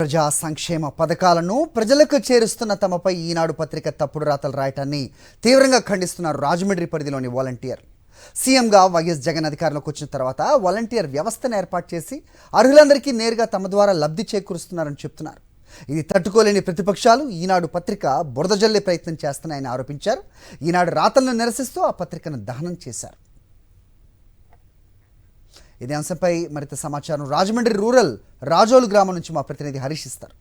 ప్రజా సంక్షేమ పథకాలను ప్రజలకు చేరుస్తున్న తమపై ఈనాడు పత్రిక తప్పుడు రాతలు రాయటాన్ని తీవ్రంగా ఖండిస్తున్నారు రాజమండ్రి పరిధిలోని వాలంటీర్. సీఎంగా వైఎస్ జగన్ అధికారంలోకి వచ్చిన తర్వాత వాలంటీర్ వ్యవస్థను ఏర్పాటు చేసి అర్హులందరికీ నేరుగా తమ ద్వారా లబ్ధి చేకూరుస్తున్నారని చెప్తున్నారు. ఇది తట్టుకోలేని ప్రతిపక్షాలు ఈనాడు పత్రిక బురద జల్లే ప్రయత్నం చేస్తున్నాయని ఆరోపించారు. ఈనాడు రాతలను నిరసిస్తూ ఆ పత్రికను దహనం చేశారు. ఇదే అంశంపై మరింత సమాచారం రాజమండ్రి రూరల్ రాజోలు గ్రామం నుంచి మా ప్రతినిధి హరీష్ ఇస్తారు.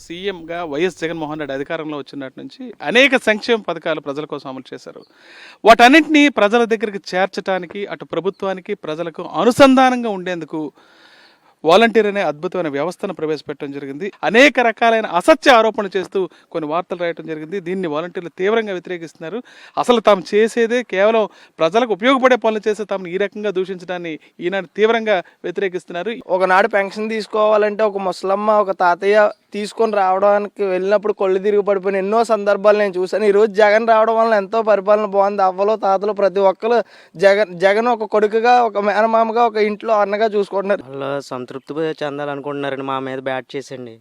సీఎంగా వైఎస్ జగన్మోహన్ రెడ్డి అధికారంలో వచ్చినట్టు నుంచి అనేక సంక్షేమ పథకాలు ప్రజల కోసం అమలు చేశారు. వాటన్నింటినీ ప్రజల దగ్గరికి చేర్చడానికి అటు ప్రభుత్వానికి ప్రజలకు అనుసంధానంగా ఉండేందుకు వాలంటీర్ అనే అద్భుతమైన వ్యవస్థను ప్రవేశపెట్టడం జరిగింది. అనేక రకాలైన అసత్య ఆరోపణలు చేస్తూ కొన్ని వార్తలు రాయడం జరిగింది. దీన్ని వాలంటీర్లు తీవ్రంగా వ్యతిరేకిస్తున్నారు. అసలు తాము చేసేదే కేవలం ప్రజలకు ఉపయోగపడే పనులు చేస్తే తాము ఈ రకంగా దూషించడాన్ని ఈనాడు తీవ్రంగా వ్యతిరేకిస్తున్నారు. ఒకనాడు పెన్షన్ తీసుకోవాలంటే ఒక ముసలమ్మ ఒక తాతయ్య తీసుకొని రావడానికి వెళ్ళినప్పుడు కొళ్ళు తిరిగి పడిపోయిన ఎన్నో సందర్భాలు నేను చూశాను. ఈరోజు జగన్ రావడం వల్ల ఎంతో పరిపాలన బాగుంది. అవ్వలో తాతలు ప్రతి ఒక్కరు జగన్ ఒక కొడుకుగా ఒక మేనమామగా ఒక ఇంట్లో అన్నగా చూసుకుంటున్నారు. వాళ్ళు సంతృప్తి చెందాలనుకుంటున్నారండి. మా మీద బ్యాట్ చేసండి.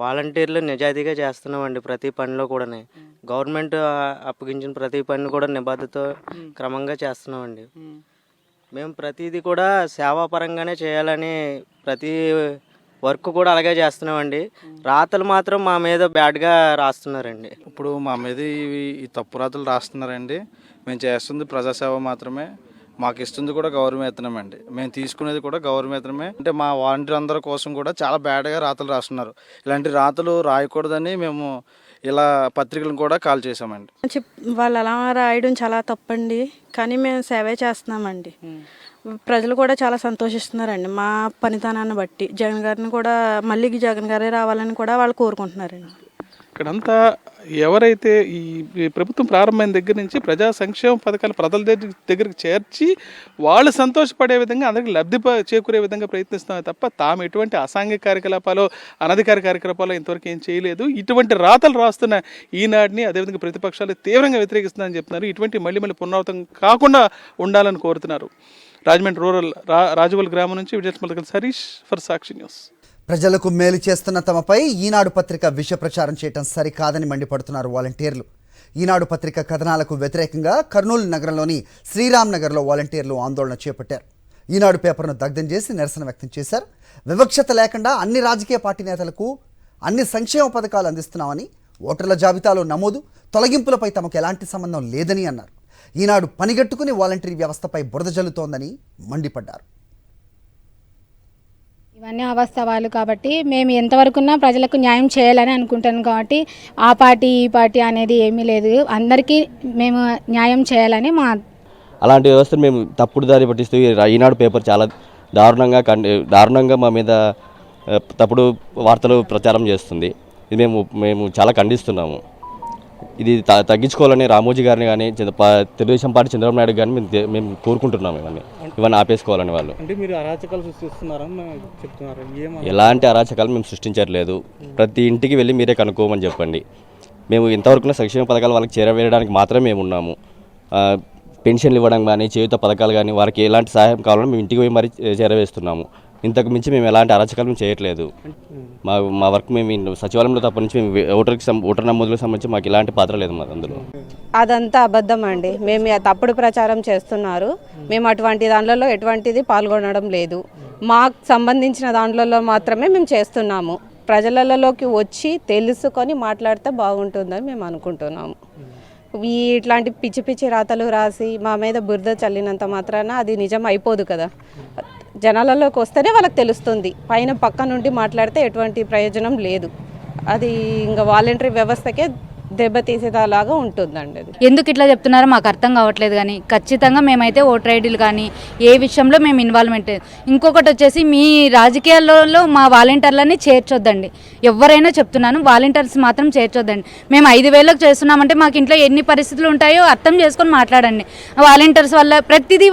వాలంటీర్లు నిజాయితీగా చేస్తున్నామండి. ప్రతి పనిలో కూడా గవర్నమెంట్ అప్పగించిన ప్రతి పనిని కూడా నిబద్ధతతో క్రమంగా చేస్తున్నామండి. మేము ప్రతిదీ కూడా సేవాపరంగానే చేయాలని ప్రతి వర్క్ కూడా అలాగే చేస్తున్నామండి. రాతలు మాత్రం మా మీద బ్యాడ్గా రాస్తున్నారండి. ఇప్పుడు మా మీద ఈ తప్పు రాతలు రాస్తున్నారండి. మేము చేస్తుంది ప్రజాసేవ మాత్రమే. మాకు ఇస్తుంది కూడా గౌరవేతనమే. మేము తీసుకునేది కూడా గౌరవేతనమే. అంటే మా వాలంటీర్ అందరి కోసం కూడా చాలా బ్యాడ్గా రాతలు రాస్తున్నారు. ఇలాంటి రాతలు రాయకూడదని మేము ఇలా పత్రికలను కూడా కాల్ చేసామండి. వాళ్ళు అలా రాయడం చాలా తప్పండి. కానీ మేము సేవే చేస్తున్నామండి. ప్రజలు కూడా చాలా సంతోషిస్తున్నారండి మా పనితనాన్ని బట్టి. జగన్ గారిని కూడా మళ్ళీ జగన్ గారే రావాలని కూడా వాళ్ళు కోరుకుంటున్నారండి. ఇక్కడంతా ఎవరైతే ఈ ప్రభుత్వం ప్రారంభమైన దగ్గర నుంచి ప్రజా సంక్షేమ పథకాలు ప్రజల దగ్గరికి చేర్చి వాళ్ళు సంతోషపడే విధంగా అందరికీ లబ్ధి చేకూరే విధంగా ప్రయత్నిస్తున్నాయి తప్ప తాము ఎటువంటి అసాంఘిక కార్యకలాపాలు అనధికార కార్యకలాపాలు ఇంతవరకు ఏం చేయలేదు. ఇటువంటి రాతలు రాస్తున్న ఈనాటిని అదేవిధంగా ప్రతిపక్షాలు తీవ్రంగా వ్యతిరేకిస్తున్నారని చెప్తున్నారు. ఇటువంటి మళ్ళీ పునరావృతం కాకుండా ఉండాలని కోరుతున్నారు. రాజమండ్రి రూరల్ రాజవల్ గ్రామం నుంచి Vijay Harish for Sakshi news. ప్రజలకు మేలు చేస్తున్న తమపై ఈనాడు పత్రిక విష ప్రచారం చేయడం సరికాదని మండిపడుతున్నారు వాలంటీర్లు. ఈనాడు పత్రిక కథనాలకు వ్యతిరేకంగా కర్నూలు నగరంలోని శ్రీరామ్ నగర్లో వాలంటీర్లు ఆందోళన చేపట్టారు. ఈనాడు పేపర్ను దగ్ధం చేసి నిరసన వ్యక్తం చేశారు. వివక్షత లేకుండా అన్ని రాజకీయ పార్టీ నేతలకు అన్ని సంక్షేమ పథకాలు అందిస్తున్నామని, ఓటర్ల జాబితాలో నమోదు తొలగింపులపై తమకు ఎలాంటి సంబంధం లేదని అన్నారు. ఈనాడు పనిగట్టుకుని వాలంటీర్ వ్యవస్థపై బురద జల్లుతోందని మండిపడ్డారు. ఇవన్నీ అవాస్తవాలు కాబట్టి మేము ఎంతవరకున్నా ప్రజలకు న్యాయం చేయాలని అనుకుంటాను. కాబట్టి ఆ పార్టీ ఈ పార్టీ అనేది ఏమీ లేదు. అందరికీ మేము న్యాయం చేయాలని అలాంటి వ్యవస్థను మేము తప్పుడు దారి పట్టిస్తూ ఈనాడు పేపర్ చాలా దారుణంగా మా మీద తప్పుడు వార్తలు ప్రచారం చేస్తుంది. ఇది మేము చాలా ఖండిస్తున్నాము. ఇది తగ్గించుకోవాలని రామోజీ గారిని కానీ తెలుగుదేశం పార్టీ చంద్రబాబు నాయుడు కానీ మేము కోరుకుంటున్నాము. ఇవన్నీ ఆపేసుకోవాలని వాళ్ళు. అంటే మీరు అరాచకాలు సృష్టిస్తున్నారని చెప్తున్నారు. ఎలాంటి అరాచకాలు మేము సృష్టించట్లేదు. ప్రతి ఇంటికి వెళ్ళి మీరే కనుక్కోమని చెప్పండి. మేము ఇంతవరకు సంక్షేమ పథకాలు వాళ్ళకి చేరవేయడానికి మాత్రమే మేము ఉన్నాము. పెన్షన్లు ఇవ్వడం కానీ చేయుత పథకాలు కానీ వారికి ఎలాంటి సహాయం కావాలని మేము ఇంటికి పోయి మరీ చేరవేస్తున్నాము. ఇంతకు మించి మేము ఎలాంటి అరాచకాలు మేము చేయట్లేదు. మా వర్క్ మేము సచివాలయంలో తప్ప నుంచి మేము ఓటర్ నమోదులకు సంబంధించి మాకు ఎలాంటి పాత్ర లేదు మాకు అందులో. అదంతా అబద్ధం అండి. మేము తప్పుడు ప్రచారం చేస్తున్నారు. మేము అటువంటి దాంట్లో ఎటువంటిది పాల్గొనడం లేదు. మాకు సంబంధించిన దాంట్లో మాత్రమే మేము చేస్తున్నాము. ప్రజలలోకి వచ్చి తెలుసుకొని మాట్లాడితే బాగుంటుందని మేము అనుకుంటున్నాము. ఇట్లాంటి పిచ్చి పిచ్చి రాతలు రాసి మా మీద బురద చల్లినంత మాత్రాన అది నిజం అయిపోదు కదా. జనాలలోకి వస్తేనే వాళ్ళకి తెలుస్తుంది. పక్క నుండి మాట్లాడితే ఎటువంటి ప్రయోజనం లేదు. అది ఇంకా వాలంటరీ వ్యవస్థకే దెబ్బతీసేలాగా ఉంటుందండి. అది ఎందుకు ఇట్లా చెప్తున్నారో మాకు అర్థం కావట్లేదు. కానీ ఖచ్చితంగా మేమైతే ఓటర్ ఐడీలు కానీ ఏ విషయంలో మేము ఇన్వాల్వ్మెంట్. ఇంకొకటి వచ్చేసి మీ రాజకీయాలలో మా వాలంటీర్లని చేర్చొద్దండి. ఎవరైనా చెప్తున్నాను, వాలంటీర్స్ మాత్రం చేర్చొద్దండి. మేము 5,000లకు చేస్తున్నామంటే మాకు ఇంట్లో ఎన్ని పరిస్థితులు ఉంటాయో అర్థం చేసుకొని మాట్లాడండి. వాలంటీర్స్ వల్ల ప్రతిదీ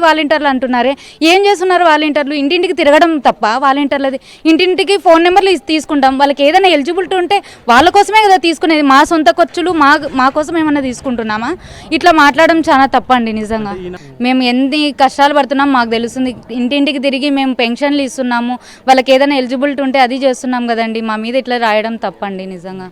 వాలంటీర్లు అంటున్నారే. ఏం చేస్తున్నారు వాలంటీర్లు? ఇంటింటికి తిరగడం తప్ప వాలంటీర్లది. ఇంటింటికి ఫోన్ నెంబర్లు తీసుకుంటాం. వాళ్ళకి ఏదైనా ఎలిజిబిలిటీ ఉంటే వాళ్ళ కోసమే కదా తీసుకునేది. మా సొంత ఖర్చులు మా కోసం ఏమన్నా తీసుకుంటున్నామా? ఇట్లా మాట్లాడడం చాలా తప్పండి నిజంగా. మేము ఎన్ని కష్టాలు పడుతున్నాం మాకు తెలుస్తుంది. ఇంటింటికి తిరిగి మేము పెన్షన్లు ఇస్తున్నాము, వాళ్ళకి ఏదైనా ఎలిజిబిలిటీ ఉంటే అది చేస్తున్నాం కదండి. మా మీద ఇట్లా రాయడం తప్పండి నిజంగా.